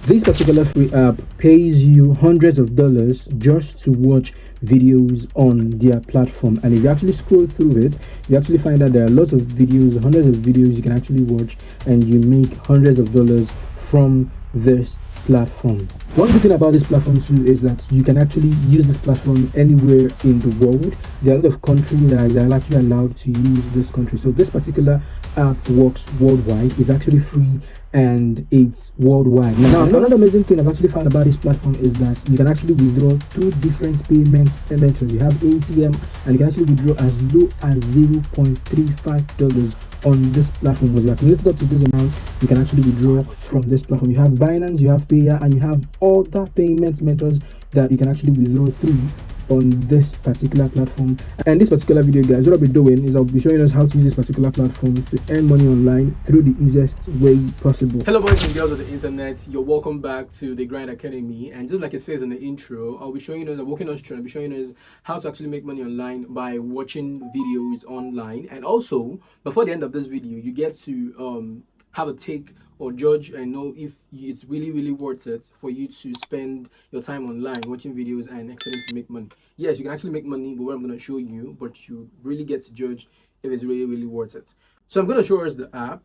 This particular free app pays you hundreds of dollars just to watch videos on their platform. And if you actually scroll through it, you actually find that there are lots of videos, hundreds of videos you can actually watch, and you make hundreds of dollars from this platform. One good thing about this platform too is that you can actually use this platform anywhere in the world. There are a lot of countries that are actually allowed to use this country. So this particular app works worldwide. It's actually free and it's worldwide. Now, another amazing thing I've actually found about this platform is that you can actually withdraw through different payment methods. You have ATM and you can actually withdraw as low as $0.35 on this platform. Was calculated up to this amount, you can actually withdraw from this platform. You have Binance, you have Payer, and you have other payment methods that you can actually withdraw through on this particular platform. And this particular video, guys, what I'll be doing is I'll be showing us how to use this particular platform to earn money online through the easiest way possible. Hello boys and girls of the internet, you're welcome back to the Grind Academy. And just like it says in the intro, I'll be showing us, I'll be showing us how to actually make money online by watching videos online. And also, before the end of this video, you get to have a take or judge and know if it's really worth it for you to spend your time online watching videos and expecting to make money. Yes, you can actually make money, but what I'm going to show you, but you really get to judge if it's really worth it. So I'm going to show us the app.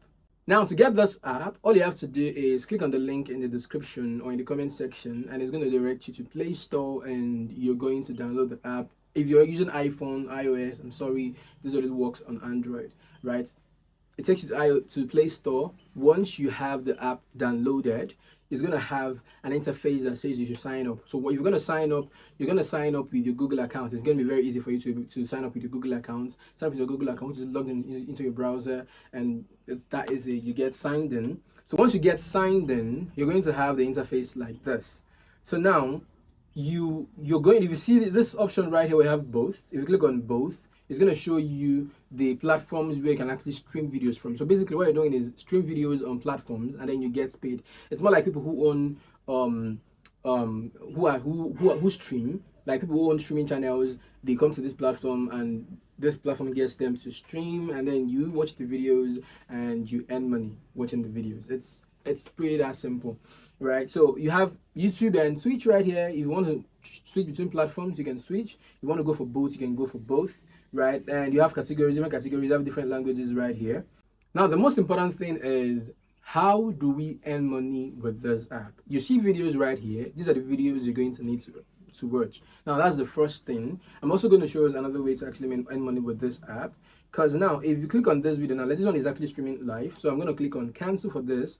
Now, to get this app, all you have to do is click on the link in the description or in the comment section, and it's going to direct you to Play Store, and you're going to download the app. If you're using iPhone, iOS, I'm sorry, this only works on Android, right? It takes you to Play Store. Once you have the app downloaded, it's going to have an interface that says you should sign up. So what you're going to sign up, you're going to sign up with your Google account. It's going to be very easy for you to sign up with your Google account. Sign up with your Google account, which is logged into your browser, and it's that easy. You get signed in. So once you get signed in, you're going to have the interface like this. So now you're going, if you see this option right here, we have both. If you click on both, it's going to show you the platforms where you can actually stream videos from. So basically what you're doing is stream videos on platforms and then you get paid. It's more like people who own who stream, like people who own streaming channels. They come to this platform and this platform gets them to stream, and then you watch the videos and you earn money watching the videos. It's pretty that simple, right? So you have YouTube and Twitch right here. If you want to switch between platforms, you can switch. If you want to go for both, you can go for both, right? And you have categories, different categories, you have different languages right here. Now, the most important thing is, how do we earn money with this app? You see videos right here. These are the videos you're going to need to watch. Now, that's the first thing. I'm also going to show us another way to actually earn money with this app. Because now, if you click on this video, now this one is actually streaming live. So I'm going to click on cancel for this.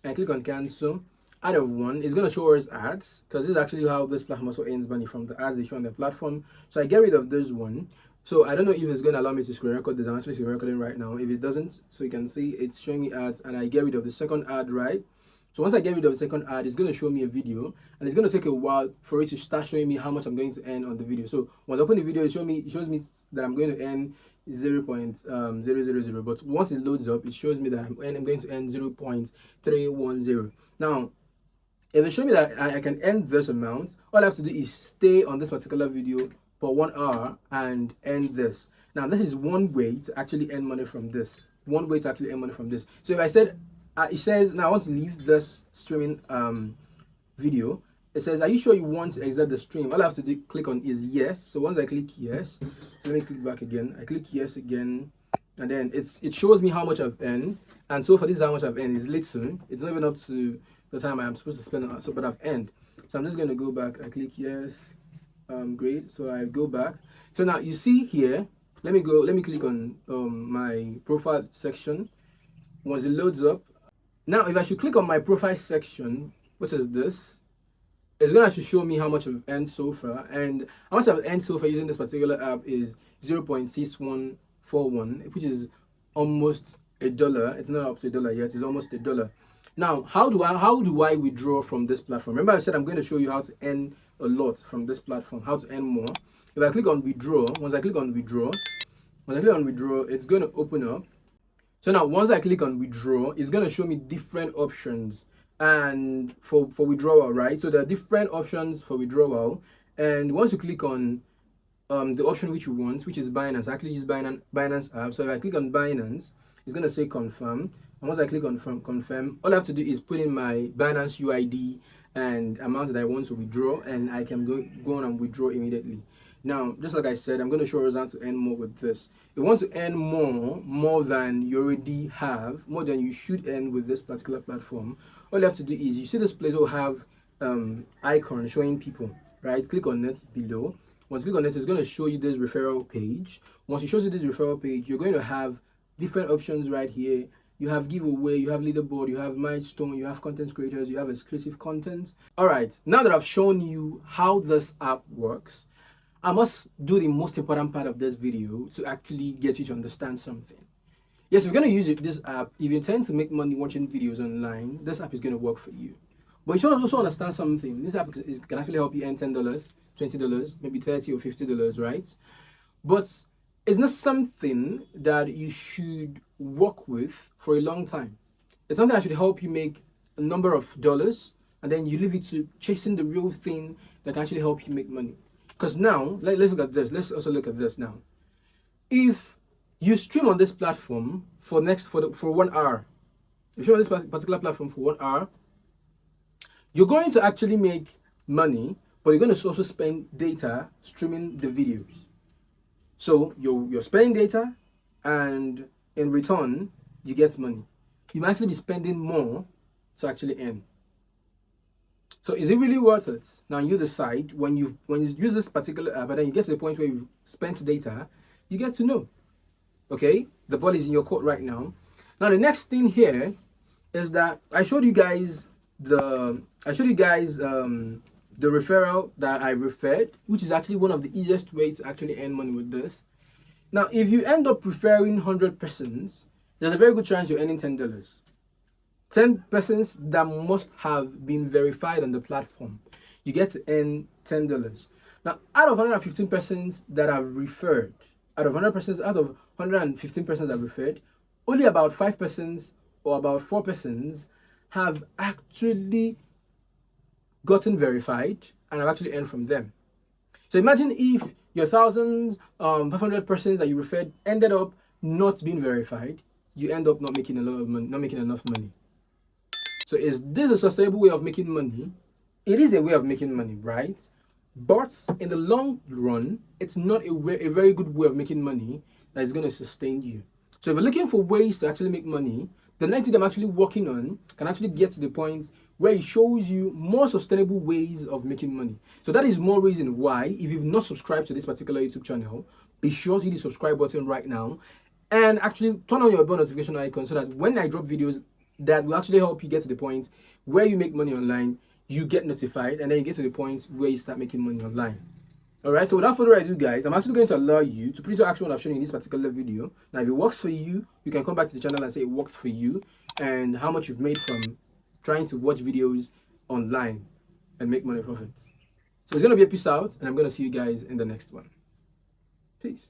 And click on cancel. Out of one, it's going to show us ads, because this is actually how this platform also earns money, from the ads they show on the platform. So I get rid of this one. So I don't know if it's going to allow me to screen record this. I'm actually screen recording right now. If it doesn't, so you can see it's showing me ads, and I get rid of the second ad, right? So once I get rid of the second ad, it's going to show me a video, and it's going to take a while for it to start showing me how much I'm going to earn on the video. So once I open the video, it shows me that I'm going to earn 0.000, but once it loads up, it shows me that I'm going to earn 0.310. Now, if it shows me that I can earn this amount, all I have to do is stay on this particular video for 1 hour and earn this. Now, this is one way to actually earn money from this. One way to actually earn money from this. So if I said, it says, now I want to leave this streaming video. It says, are you sure you want to exit the stream? All I have to do, click on is yes. So once I click yes, so let me click back again. I click yes again, and then it shows me how much I've earned. And so for this, how much I've earned is little. It's not even up to the time I'm supposed to spend on, so but I've earned. So I'm just going to go back. I click yes. Great. So I go back. So now you see here, let me click on my profile section. Once it loads up, now if I should click on my profile section, which is this, it's going to actually show me how much I've earned so far. And how much I've earned so far using this particular app is 0.6141, which is almost $1. It's not up to $1 yet. It's almost $1. Now, how do I withdraw from this platform? Remember I said I'm going to show you how to earn a lot from this platform, how to earn more. If I click on withdraw, once I click on withdraw, it's going to open up. So now once I click on withdraw, it's going to show me different options and for withdrawal, right? So there are different options for withdrawal, and once you click on the option which you want, which is Binance, I actually use Binance app. So if I click on Binance, it's going to say confirm. And once I click on confirm, all I have to do is put in my Binance UID and amount that I want to withdraw, and I can go on and withdraw immediately. Now, just like I said, I'm going to show us how to earn more with this. If you want to earn more than you already have, more than you should earn with this particular platform, all you have to do is, you see this place will have icon showing people, right? Click on it below. Once you click on it, it's going to show you this referral page. Once it shows you this referral page, you're going to have different options right here. You have giveaway, you have leaderboard, you have milestone, you have content creators, you have exclusive content. All right, now that I've shown you how this app works, I must do the most important part of this video to actually get you to understand something. Yes, if you're going to use this app, if you intend to make money watching videos online, this app is going to work for you. But you should also understand something. This app can actually help you earn $10, $20, maybe $30 or $50, right? But it's not something that you should work with for a long time. It's something that should help you make a number of dollars, and then you leave it to chasing the real thing that can actually help you make money. Because now, let's look at this. Let's also look at this now. If you stream on this platform for 1 hour, if you stream on this particular platform for 1 hour, you're going to actually make money, but you're going to also spend data streaming the videos. So you're spending data, and in return, you get money. You might actually be spending more to actually earn. So is it really worth it? Now you decide. When you use this particular app, and then you get to the point where you've spent data, you get to know. Okay, the ball is in your court right now. Now the next thing here is that I showed you guys the referral that I referred, which is actually one of the easiest ways to actually earn money with this. Now, if you end up referring 100 persons, there's a very good chance you're earning $10. 10 persons that must have been verified on the platform, you get to earn $10. Now, out of 115 persons that I've referred, out of 115 persons I've referred, only about 5 persons or about 4 persons have actually gotten verified, and I've actually earned from them. So imagine if your 1,500 persons that you referred ended up not being verified, you end up not making a lot of money, not making enough money. So is this a sustainable way of making money? It is a way of making money, right? But in the long run, it's not a very good way of making money that is going to sustain you. So if you're looking for ways to actually make money, the next thing I'm actually working on can actually get to the point where it shows you more sustainable ways of making money. So that is more reason why, if you've not subscribed to this particular YouTube channel, be sure to hit the subscribe button right now and actually turn on your bell notification icon so that when I drop videos that will actually help you get to the point where you make money online, you get notified, and then you get to the point where you start making money online. Alright, so without further ado, guys, I'm actually going to allow you to put into action what I've shown you in this particular video. Now, if it works for you, you can come back to the channel and say it worked for you and how much you've made from trying to watch videos online and make money profits. So it's going to be a peace out, and I'm going to see you guys in the next one. Peace.